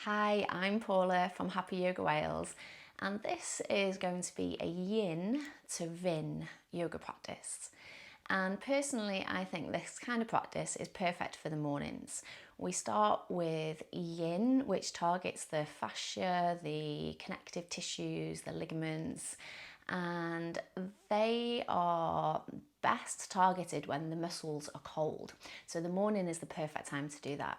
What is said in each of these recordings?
Hi, I'm Paula from Happy Yoga Wales, and this is going to be a Yin to Vin yoga practice. And personally, I think this kind of practice is perfect for the mornings. We start with Yin, which targets the fascia, the connective tissues, the ligaments, and they are best targeted when the muscles are cold. So the morning is the perfect time to do that.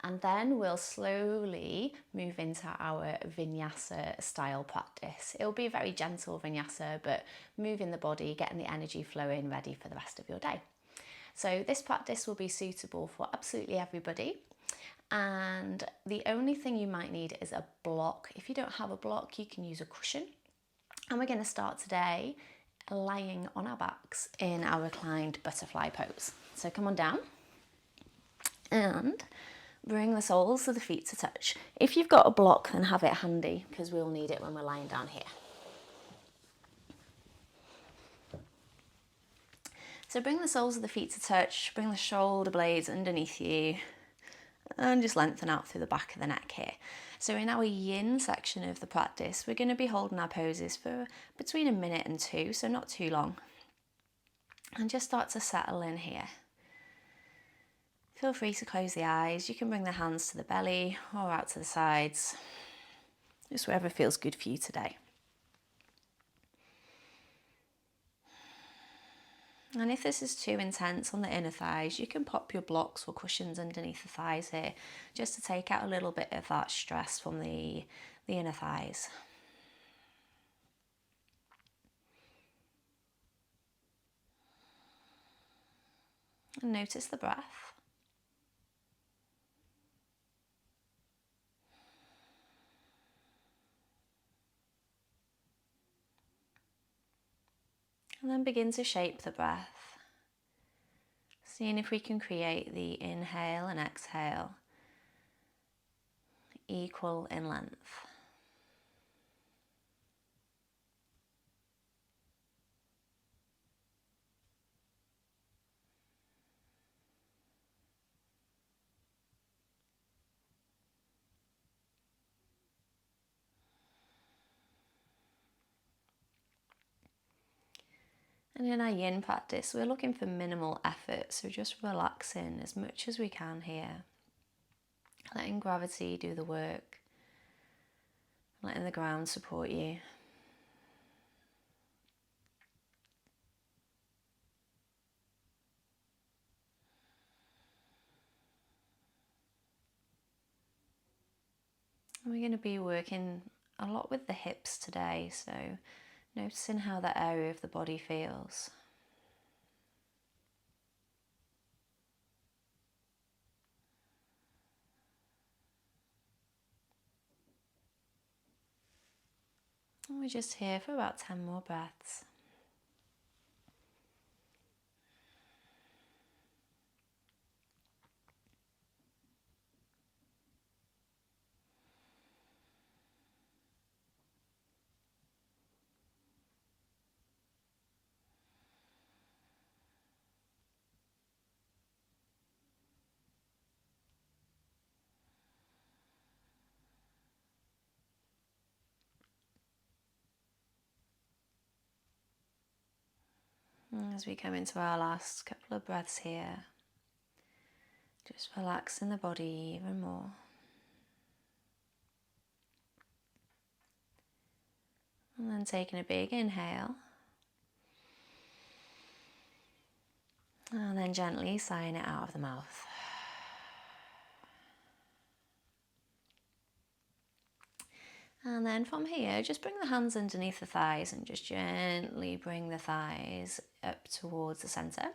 And then we'll slowly move into our vinyasa style practice. It'll be a very gentle vinyasa, but moving the body, getting the energy flowing, ready for the rest of your day. So this practice will be suitable for absolutely everybody. And the only thing you might need is a block. If you don't have a block, you can use a cushion. And we're going to start today lying on our backs in our reclined butterfly pose. So come on down and bring the soles of the feet to touch. If you've got a block, then have it handy because we'll need it when we're lying down here. So bring the soles of the feet to touch, bring the shoulder blades underneath you, and just lengthen out through the back of the neck here. So in our Yin section of the practice, we're going to be holding our poses for between a minute and two, so not too long. And just start to settle in here. Feel free to close the eyes. You can bring the hands to the belly or out to the sides, just wherever feels good for you today. And if this is too intense on the inner thighs, you can pop your blocks or cushions underneath the thighs here, just to take out a little bit of that stress from the inner thighs. And notice the breath. And then begin to shape the breath, seeing if we can create the inhale and exhale equal in length. And in our Yin practice, we're looking for minimal effort, so just relaxing as much as we can here. Letting gravity do the work, letting the ground support you. And we're going to be working a lot with the hips today, so noticing how that area of the body feels. And we're just here for about 10 more breaths. And as we come into our last couple of breaths here, just relaxing the body even more. And then taking a big inhale. And then gently sighing it out of the mouth. And then from here, just bring the hands underneath the thighs and just gently bring the thighs up towards the centre.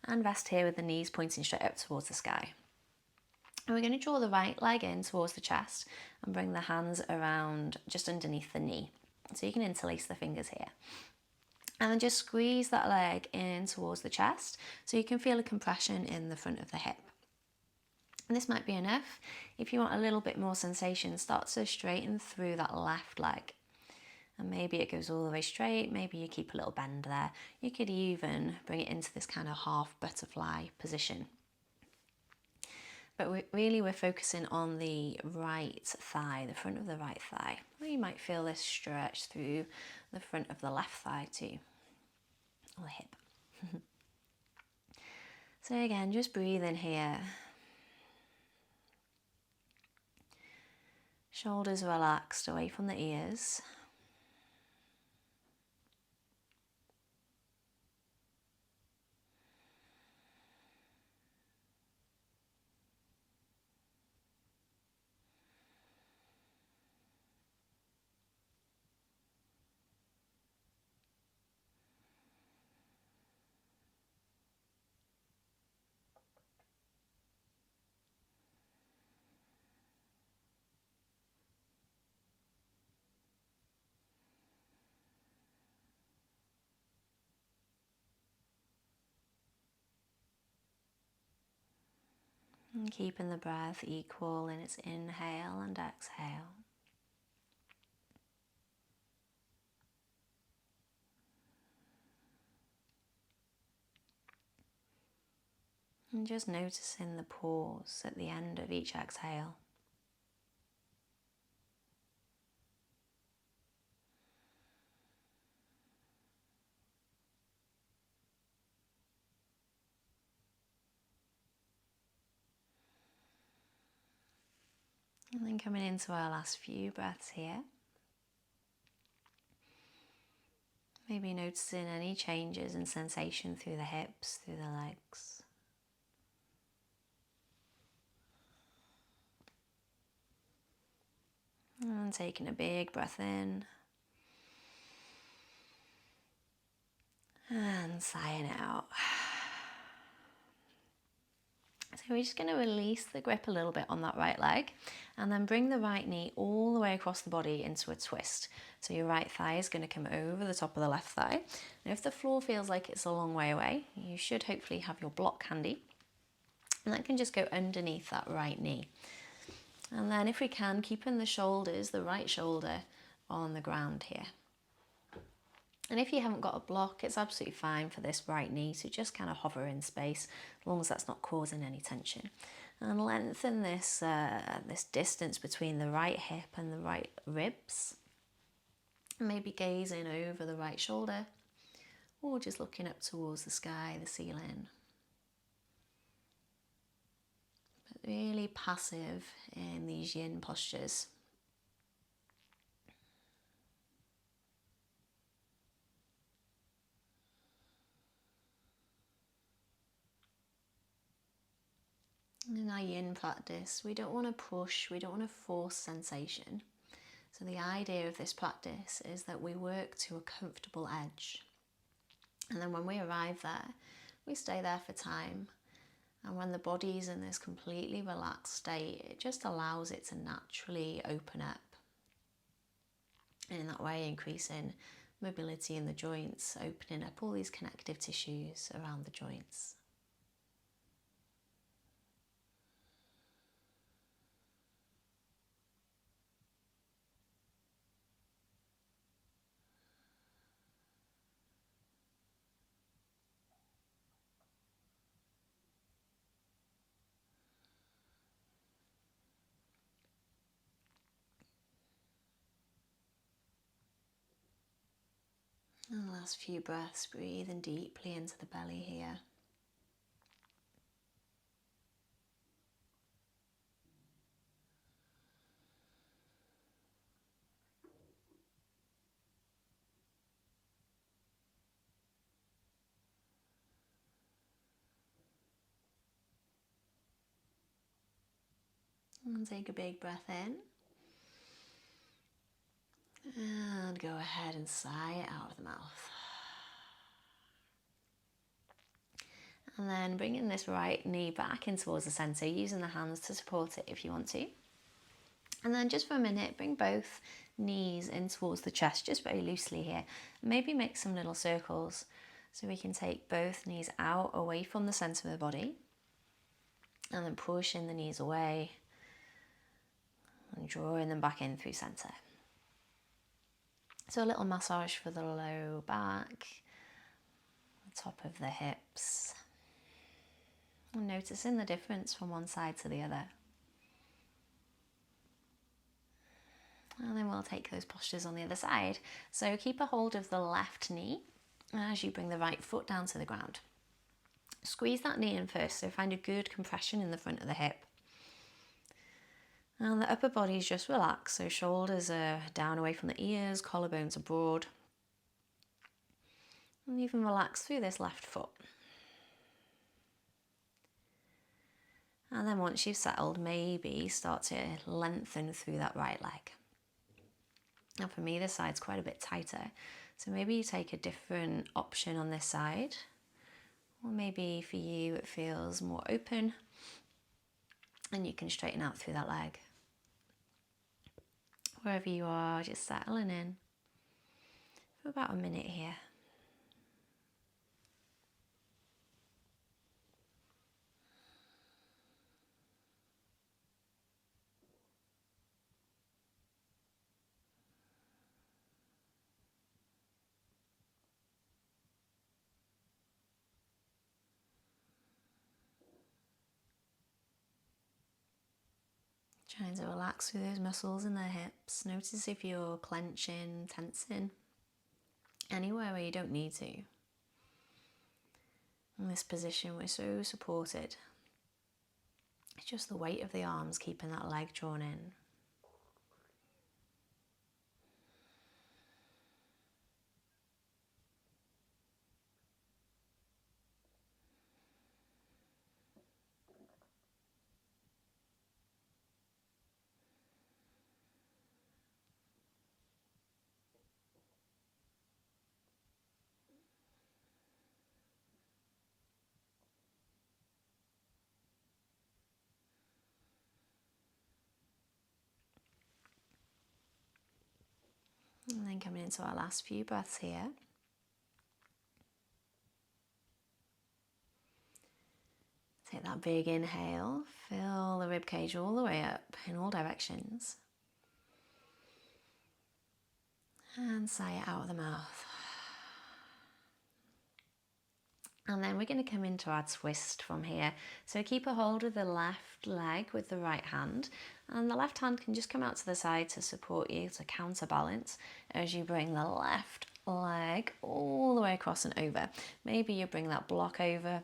And rest here with the knees pointing straight up towards the sky. And we're going to draw the right leg in towards the chest and bring the hands around just underneath the knee. So you can interlace the fingers here. And then just squeeze that leg in towards the chest so you can feel a compression in the front of the hip. And this might be enough. If you want a little bit more sensation, start to straighten through that left leg. And maybe it goes all the way straight, maybe you keep a little bend there. You could even bring it into this kind of half butterfly position. But we're focusing on the right thigh, the front of the right thigh. Well, you might feel this stretch through the front of the left thigh too, or the hip. So again, just breathe in here. Shoulders relaxed away from the ears. And keeping the breath equal in its inhale and exhale. And just noticing the pause at the end of each exhale. And then coming into our last few breaths here. Maybe noticing any changes in sensation through the hips, through the legs. And taking a big breath in. And sighing it out. So we're just going to release the grip a little bit on that right leg and then bring the right knee all the way across the body into a twist. So your right thigh is going to come over the top of the left thigh. And if the floor feels like it's a long way away, you should hopefully have your block handy. And that can just go underneath that right knee. And then if we can, keeping the shoulders, the right shoulder on the ground here. And if you haven't got a block, it's absolutely fine for this right knee to just kind of hover in space, as long as that's not causing any tension. And lengthen this, this distance between the right hip and the right ribs. Maybe gazing over the right shoulder, or just looking up towards the sky, the ceiling. But really passive in these yin postures. In our yin practice, we don't want to push, we don't want to force sensation. So the idea of this practice is that we work to a comfortable edge. And then when we arrive there, we stay there for time. And when the body's in this completely relaxed state, it just allows it to naturally open up. And in that way, increasing mobility in the joints, opening up all these connective tissues around the joints. And the last few breaths, breathing deeply into the belly here. And take a big breath in. And go ahead and sigh it out of the mouth. And then bringing this right knee back in towards the centre, using the hands to support it if you want to. And then just for a minute, bring both knees in towards the chest, just very loosely here. Maybe make some little circles so we can take both knees out away from the centre of the body. And then pushing the knees away and drawing them back in through centre. So a little massage for the low back, the top of the hips, And noticing the difference from one side to the other. And then we'll take those postures on the other side. So keep a hold of the left knee as you bring the right foot down to the ground. Squeeze that knee in first, so find a good compression in the front of the hip. And the upper body is just relaxed, so shoulders are down away from the ears, collarbones are broad. And even relax through this left foot. And then once you've settled, maybe start to lengthen through that right leg. Now for me, this side's quite a bit tighter, so maybe you take a different option on this side. Or maybe for you it feels more open and you can straighten out through that leg. Wherever you are, just settling in for about a minute here. Trying to relax through those muscles in the hips. Notice if you're clenching, tensing, anywhere where you don't need to. In this position, we're so supported. It's just the weight of the arms keeping that leg drawn in. And then coming into our last few breaths here. Take that big inhale, fill the ribcage all the way up in all directions. And sigh it out of the mouth. And then we're going to come into our twist from here. So keep a hold of the left leg with the right hand. And the left hand can just come out to the side to support you, to counterbalance, as you bring the left leg all the way across and over. Maybe you bring that block over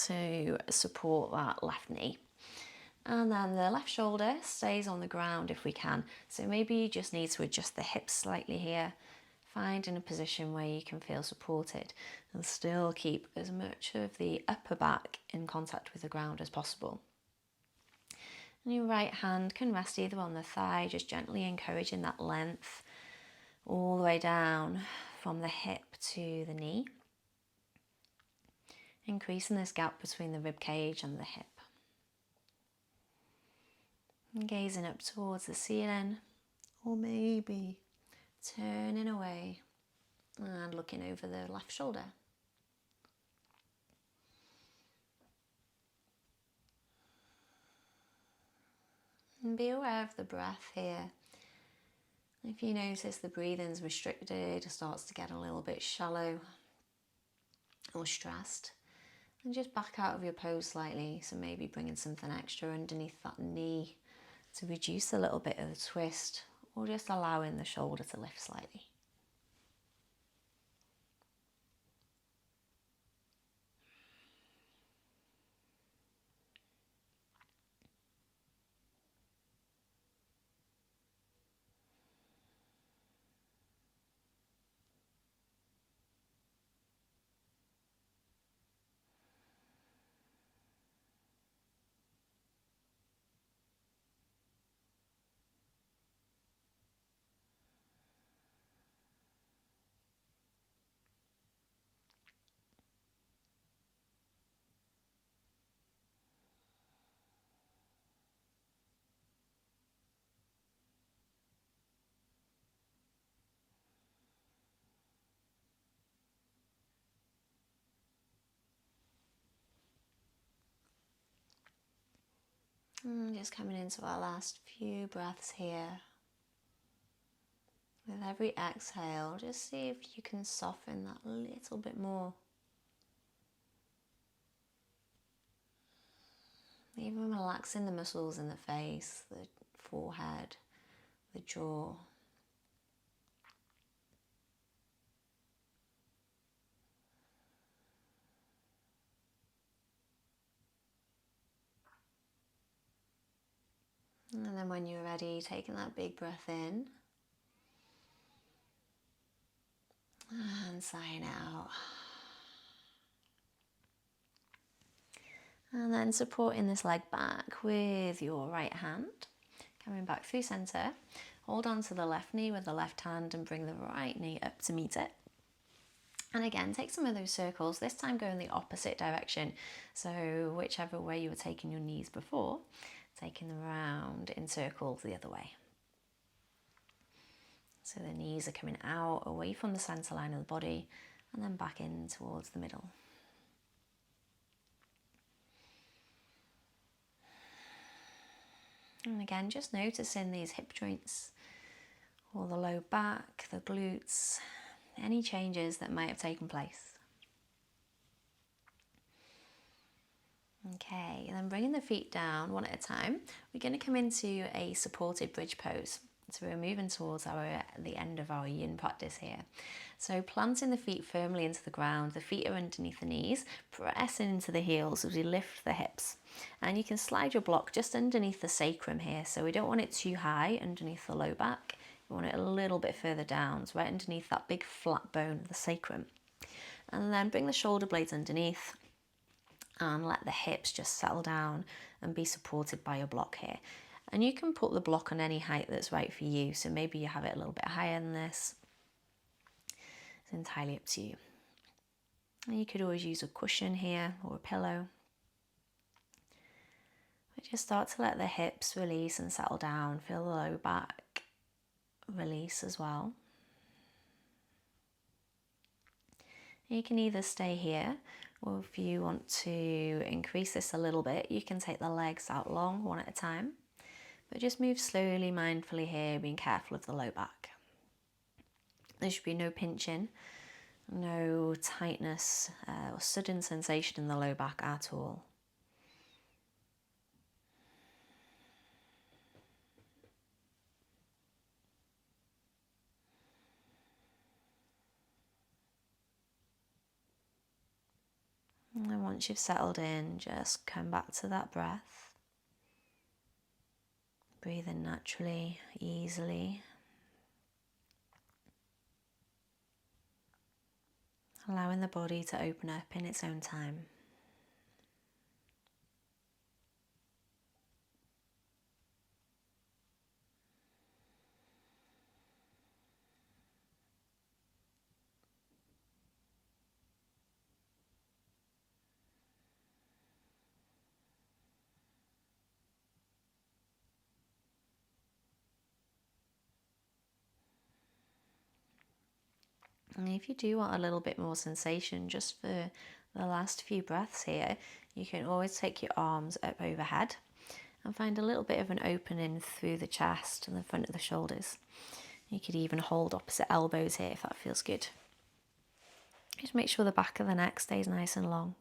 to support that left knee. And then the left shoulder stays on the ground if we can. So maybe you just need to adjust the hips slightly here. Find in a position where you can feel supported and still keep as much of the upper back in contact with the ground as possible. And your right hand can rest either on the thigh, just gently encouraging that length all the way down from the hip to the knee. Increasing this gap between the rib cage and the hip. And gazing up towards the ceiling, or maybe turning away and looking over the left shoulder. And be aware of the breath here. If you notice the breathing's restricted, it starts to get a little bit shallow or stressed, and just back out of your pose slightly. So maybe bringing something extra underneath that knee to reduce a little bit of the twist, or just allowing the shoulder to lift slightly. And just coming into our last few breaths here. With every exhale, just see if you can soften that a little bit more. Even relaxing the muscles in the face, the forehead, the jaw. And then when you're ready, taking that big breath in and sighing out. And then supporting this leg back with your right hand, coming back through centre. Hold on to the left knee with the left hand and bring the right knee up to meet it. And again, take some of those circles, this time go in the opposite direction. So whichever way you were taking your knees before, taking them round in circles the other way. So the knees are coming out, away from the centre line of the body, and then back in towards the middle. And again, just noticing these hip joints, or the low back, the glutes, any changes that might have taken place. Okay, and then bringing the feet down one at a time, we're going to come into a supported bridge pose. So we're moving towards the end of our yin practice here. So planting the feet firmly into the ground, the feet are underneath the knees, pressing into the heels as we lift the hips. And you can slide your block just underneath the sacrum here. So we don't want it too high underneath the low back. We want it a little bit further down, so right underneath that big flat bone of the sacrum. And then bring the shoulder blades underneath and let the hips just settle down and be supported by your block here. And you can put the block on any height that's right for you. So maybe you have it a little bit higher than this. It's entirely up to you. And you could always use a cushion here or a pillow. But just start to let the hips release and settle down. Feel the low back release as well. You can either stay here, or if you want to increase this a little bit, you can take the legs out long, one at a time. But just move slowly, mindfully here, being careful of the low back. There should be no pinching, no tightness or sudden sensation in the low back at all. And then once you've settled in, just come back to that breath. Breathing naturally, easily. Allowing the body to open up in its own time. And if you do want a little bit more sensation just for the last few breaths here, you can always take your arms up overhead and find a little bit of an opening through the chest and the front of the shoulders. You could even hold opposite elbows here if that feels good. Just make sure the back of the neck stays nice and long.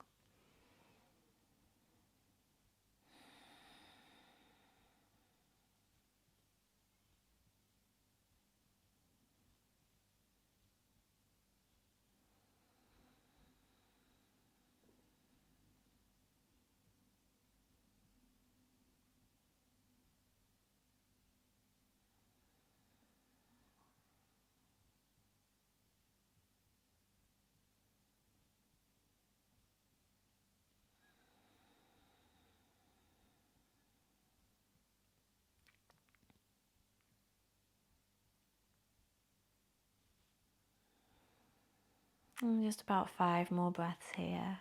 And just about 5 more breaths here.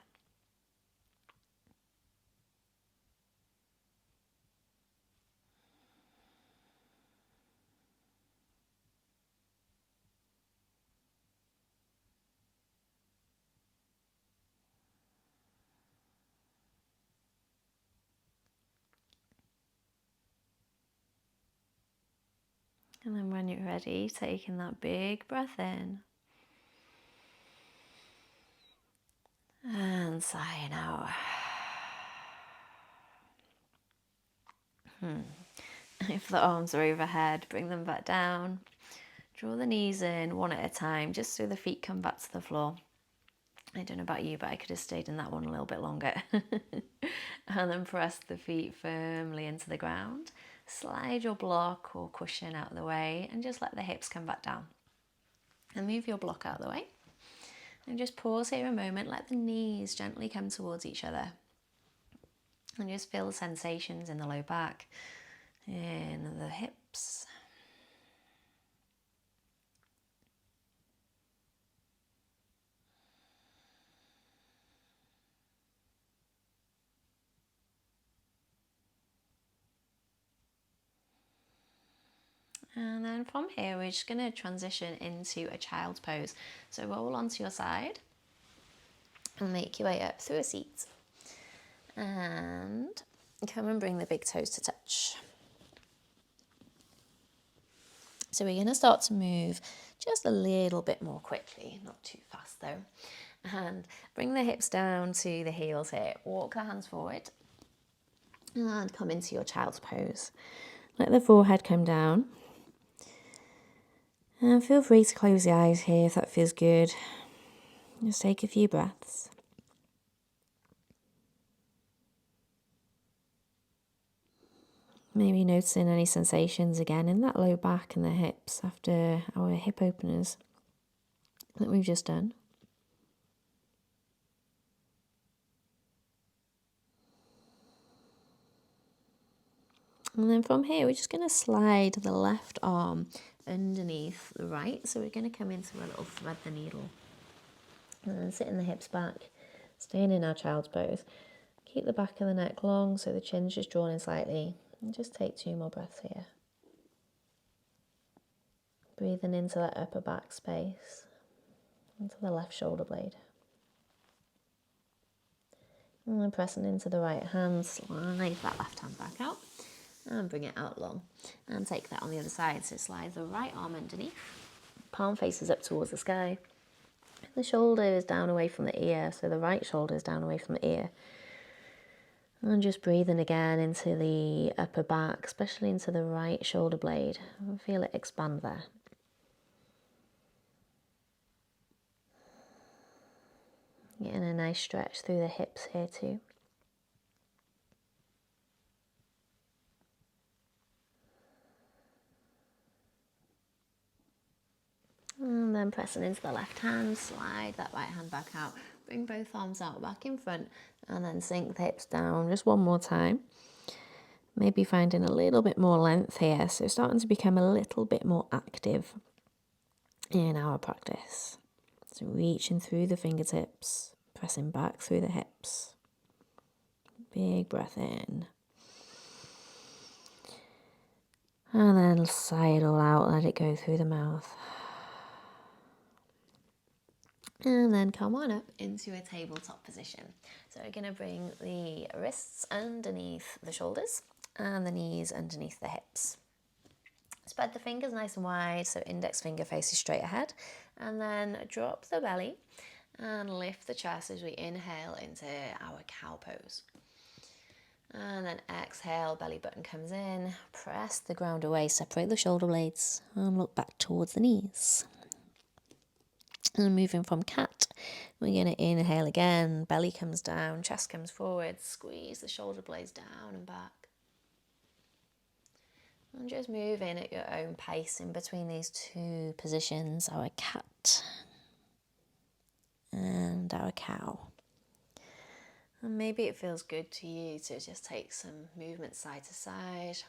And then when you're ready, taking that big breath in. And sighing out. If the arms are overhead, bring them back down. Draw the knees in one at a time, just so the feet come back to the floor. I don't know about you, but I could have stayed in that one a little bit longer. And then press the feet firmly into the ground. Slide your block or cushion out of the way and just let the hips come back down. And move your block out of the way. And just pause here a moment, let the knees gently come towards each other. And just feel the sensations in the low back, in the hips. And then from here, we're just going to transition into a child's pose. So roll onto your side and make your way up through a seat. And come and bring the big toes to touch. So we're going to start to move just a little bit more quickly, not too fast though. And bring the hips down to the heels here. Walk the hands forward and come into your child's pose. Let the forehead come down. And feel free to close the eyes here if that feels good. Just take a few breaths. Maybe noticing any sensations again in that low back and the hips after our hip openers that we've just done. And then from here, we're just going to slide the left arm underneath the right. So we're going to come into a little thread the needle. And then sitting the hips back, staying in our child's pose. Keep the back of the neck long so the chin's just drawn in slightly. And just take 2 more breaths here. Breathing into that upper back space, into the left shoulder blade. And then pressing into the right hand, slide that left hand back out. And bring it out long. And take that on the other side. So slide the right arm underneath. Palm faces up towards the sky. The shoulder is down away from the ear. So the right shoulder is down away from the ear. And just breathing again into the upper back, especially into the right shoulder blade. And feel it expand there. Getting a nice stretch through the hips here too. And then pressing into the left hand, slide that right hand back out. Bring both arms out back in front and then sink the hips down just one more time. Maybe finding a little bit more length here. So starting to become a little bit more active in our practice. So reaching through the fingertips, pressing back through the hips. Big breath in. And then sigh it all out, let it go through the mouth. And then come on up into a tabletop position. So we're going to bring the wrists underneath the shoulders and the knees underneath the hips. Spread the fingers nice and wide so index finger faces straight ahead. And then drop the belly and lift the chest as we inhale into our cow pose. And then exhale, belly button comes in. Press the ground away, separate the shoulder blades and look back towards the knees. And moving from cat, we're going to inhale again, belly comes down, chest comes forward, squeeze the shoulder blades down and back. And just move in at your own pace in between these 2 positions, our cat and our cow. And maybe it feels good to you to just take some movement side to side.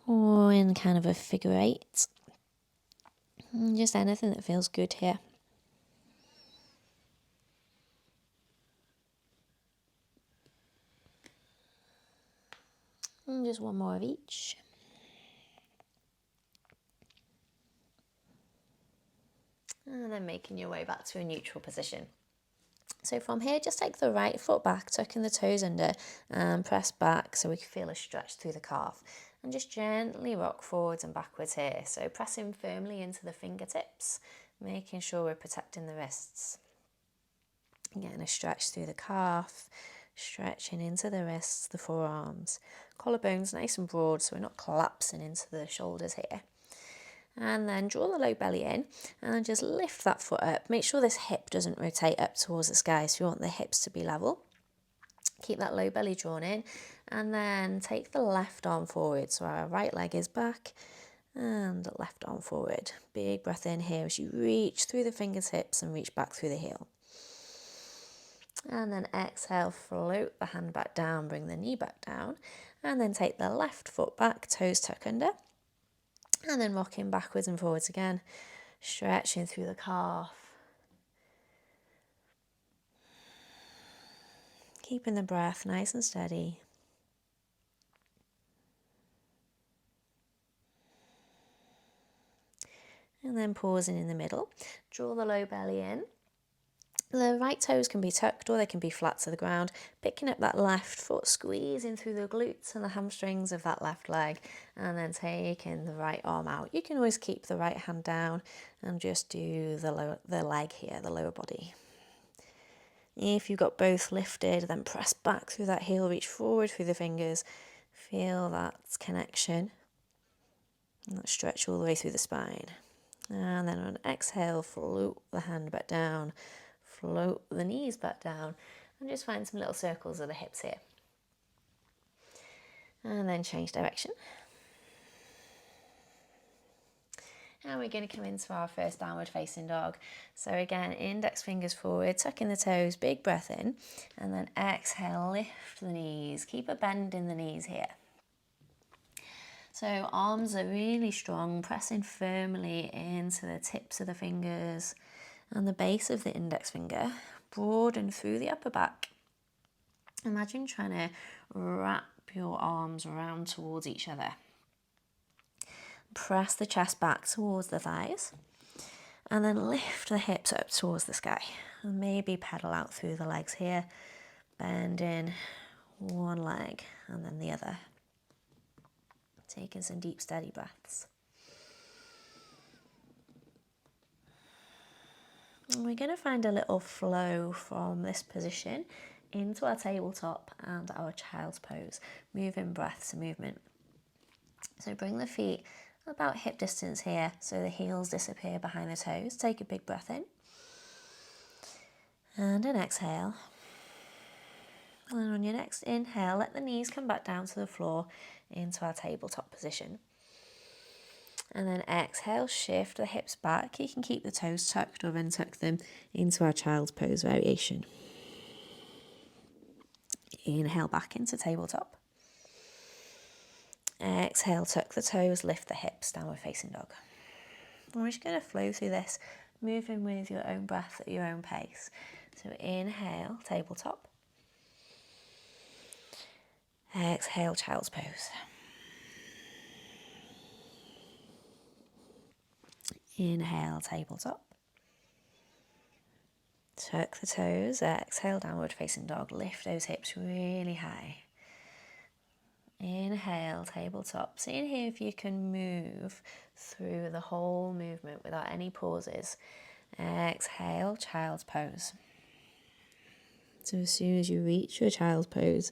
Or in kind of a figure 8. And just anything that feels good here. And just one more of each. And then making your way back to a neutral position. So from here, just take the right foot back, tucking the toes under and press back so we can feel a stretch through the calf. And just gently rock forwards and backwards here. So pressing firmly into the fingertips, making sure we're protecting the wrists. Getting a stretch through the calf, stretching into the wrists, the forearms. Collarbones nice and broad so we're not collapsing into the shoulders here. And then draw the low belly in and just lift that foot up. Make sure this hip doesn't rotate up towards the sky, so you want the hips to be level. Keep that low belly drawn in, and then take the left arm forward. So our right leg is back and left arm forward. Big breath in here as you reach through the fingertips and reach back through the heel. And then exhale, float the hand back down, bring the knee back down, and then take the left foot back, toes tuck under. And then rocking backwards and forwards again, stretching through the calf. Keeping the breath nice and steady. And then pausing in the middle. Draw the low belly in. The right toes can be tucked or they can be flat to the ground. Picking up that left foot, squeezing through the glutes and the hamstrings of that left leg, and then taking the right arm out. You can always keep the right hand down and just do the leg here, the lower body. If you've got both lifted, then press back through that heel, reach forward through the fingers. Feel that connection. And that stretch all the way through the spine. And then on exhale, float the hand back down. Float the knees back down. And just find some little circles of the hips here. And then change direction. And we're going to come into our first downward facing dog. So again, index fingers forward, tucking the toes, big breath in. And then exhale, lift the knees. Keep a bend in the knees here. So arms are really strong, pressing firmly into the tips of the fingers and the base of the index finger. Broaden through the upper back. Imagine trying to wrap your arms around towards each other. Press the chest back towards the thighs. And then lift the hips up towards the sky. And maybe pedal out through the legs here. Bending one leg and then the other. Taking some deep, steady breaths. And we're going to find a little flow from this position into our tabletop and our child's pose. Moving breaths and movement. So bring the feet about hip distance here so the heels disappear behind the toes. Take a big breath in. And an exhale. And on your next inhale, let the knees come back down to the floor into our tabletop position. And then exhale, shift the hips back. You can keep the toes tucked or untuck them into our child's pose variation. Inhale back into tabletop. Exhale, tuck the toes, lift the hips, downward facing dog. And we're just going to flow through this, moving with your own breath at your own pace. So inhale, tabletop. Exhale, child's pose. Inhale, tabletop. Tuck the toes, exhale, downward facing dog. Lift those hips really high. Inhale, tabletop. Seeing here if you can move through the whole movement without any pauses. Exhale, child's pose. So as soon as you reach your child's pose,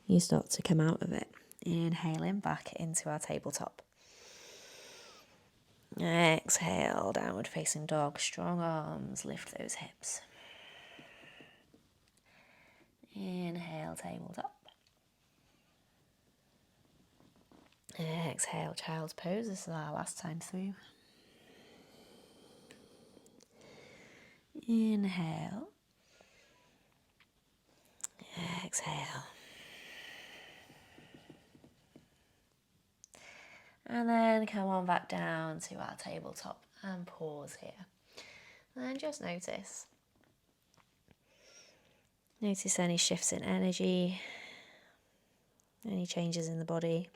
you start to come out of it. Inhaling back into our tabletop. Exhale, downward facing dog. Strong arms, lift those hips. Inhale, tabletop. Exhale, child's pose. This is our last time through. Inhale. Exhale. And then come on back down to our tabletop and pause here. And just notice. Notice any shifts in energy, any changes in the body.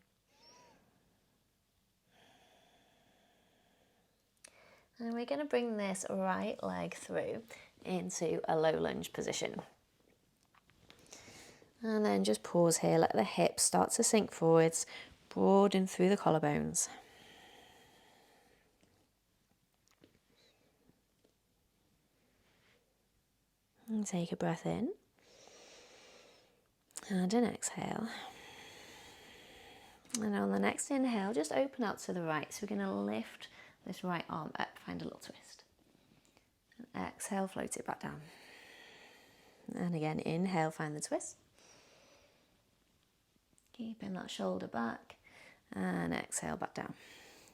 And we're going to bring this right leg through into a low lunge position. And then just pause here, let the hips start to sink forwards, broaden through the collarbones. And take a breath in. And an exhale. And on the next inhale, just open out to the right. So we're going to lift this right arm up, find a little twist. And exhale, float it back down. And again, inhale, find the twist. Keeping that shoulder back. And exhale, back down.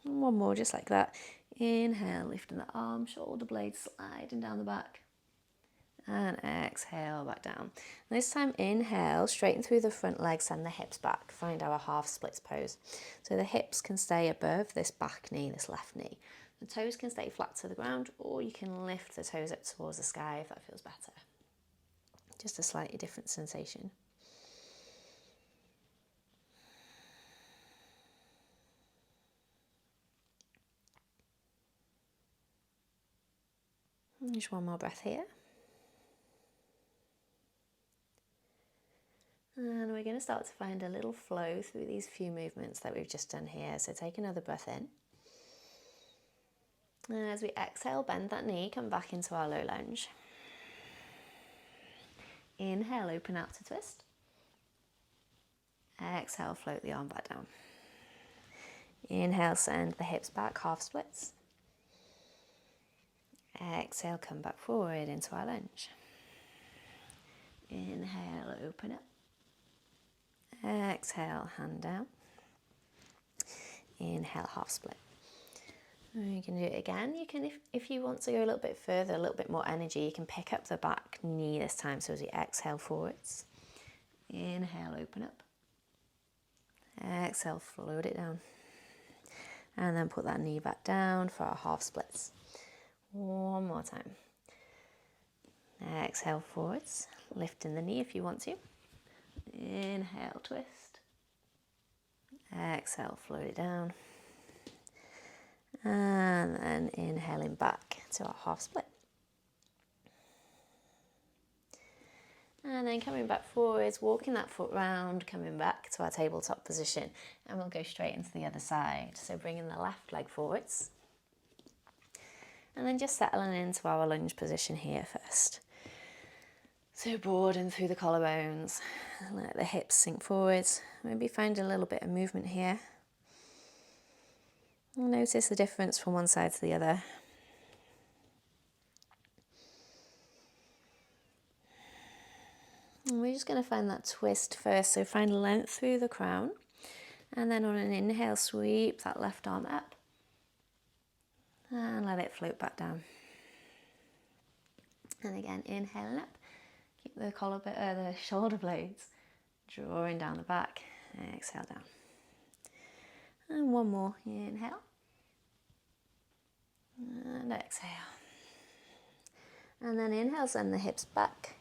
And one more, just like that. Inhale, lifting the arm, shoulder blades sliding down the back. And exhale, back down. This time, inhale, straighten through the front legs and the hips back. Find our half splits pose. So the hips can stay above this back knee, this left knee. The toes can stay flat to the ground, or you can lift the toes up towards the sky if that feels better. Just a slightly different sensation. Just one more breath here. And we're going to start to find a little flow through these few movements that we've just done here. So take another breath in. And as we exhale, bend that knee, come back into our low lunge. Inhale, open out to twist. Exhale, float the arm back down. Inhale, send the hips back, half splits. Exhale, come back forward into our lunge. Inhale, open up. Exhale, hand down. Inhale, half split. And you can do it again. You can, if you want to go a little bit further, a little bit more energy, you can pick up the back knee this time. So as you exhale forwards, inhale, open up. Exhale, float it down. And then put that knee back down for our half splits. One more time. Exhale forwards, lifting the knee if you want to. Inhale, twist. Exhale, float it down. And then inhaling back to our half split. And then coming back forwards, walking that foot round, coming back to our tabletop position. And we'll go straight into the other side. So bringing the left leg forwards. And then just settling into our lunge position here first. So broaden through the collarbones, let the hips sink forwards. Maybe find a little bit of movement here. Notice the difference from one side to the other. And we're just going to find that twist first. So find length through the crown. And then on an inhale, sweep that left arm up. And let it float back down. And again, inhaling up. Keep the the shoulder blades drawing down the back. Exhale down. And one more. Inhale. And exhale. And then inhale, send the hips back.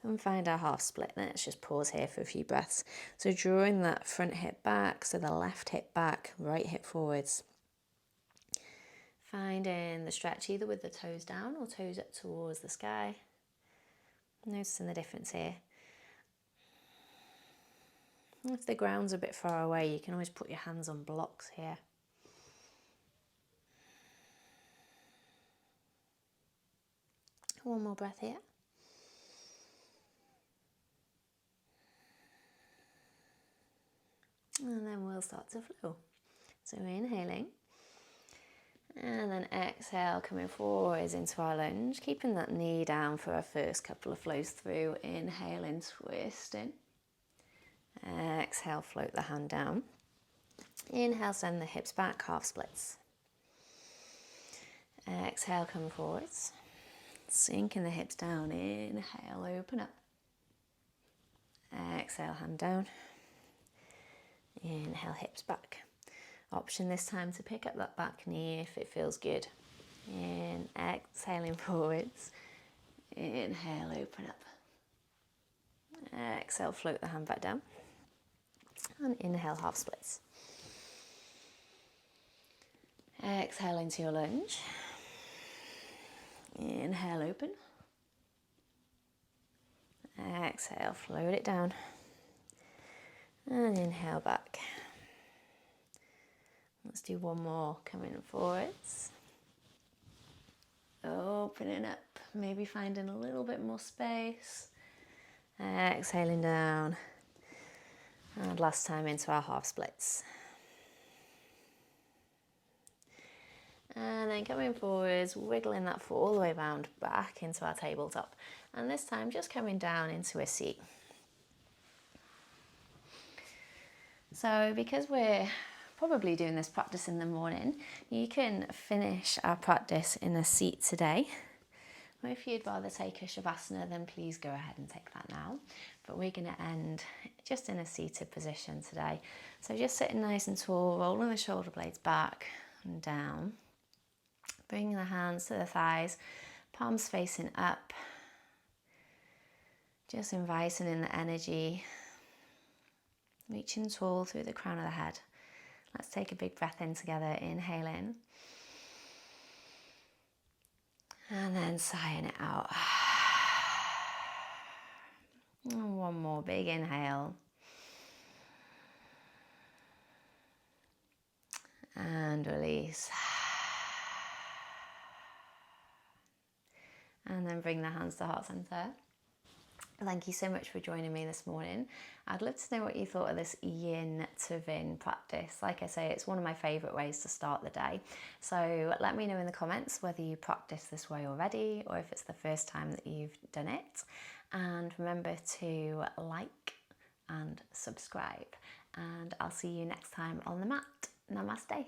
And find our half split. Let's just pause here for a few breaths. So drawing that front hip back, so the left hip back, right hip forwards. Finding the stretch either with the toes down or toes up towards the sky. Noticing the difference here. If the ground's a bit far away, you can always put your hands on blocks here. One more breath here. And then we'll start to flow. So inhaling. And then exhale, coming forwards into our lunge. Keeping that knee down for our first couple of flows through. Inhaling, twisting. Exhale, float the hand down. Inhale, send the hips back, half splits. Exhale, come forwards. Sinking the hips down. Inhale, open up. Exhale, hand down. Inhale, hips back. Option this time to pick up that back knee if it feels good. Exhaling forwards. Inhale, open up. Exhale, float the hand back down. And inhale, half splits. Exhale into your lunge. Inhale, open. Exhale, float it down. And inhale back. Let's do one more. Coming forwards. Opening up. Maybe finding a little bit more space. Exhaling down. And last time into our half splits. And then coming forwards, wiggling that foot all the way round back into our tabletop. And this time just coming down into a seat. So because we're probably doing this practice in the morning, you can finish our practice in a seat today. Or if you'd rather take a Shavasana, then please go ahead and take that now. But we're going to end just in a seated position today. So just sitting nice and tall, rolling the shoulder blades back and down. Bringing the hands to the thighs, palms facing up. Just inviting in the energy. Reaching tall through the crown of the head. Let's take a big breath in together, inhale in. And then sighing it out. And one more big inhale. And release. And then bring the hands to heart center. Thank you so much for joining me this morning. I'd love to know what you thought of this Yin to Vin practice. Like I say, it's one of my favourite ways to start the day. So let me know in the comments whether you practice this way already or if it's the first time that you've done it. And remember to like and subscribe. And I'll see you next time on the mat. Namaste.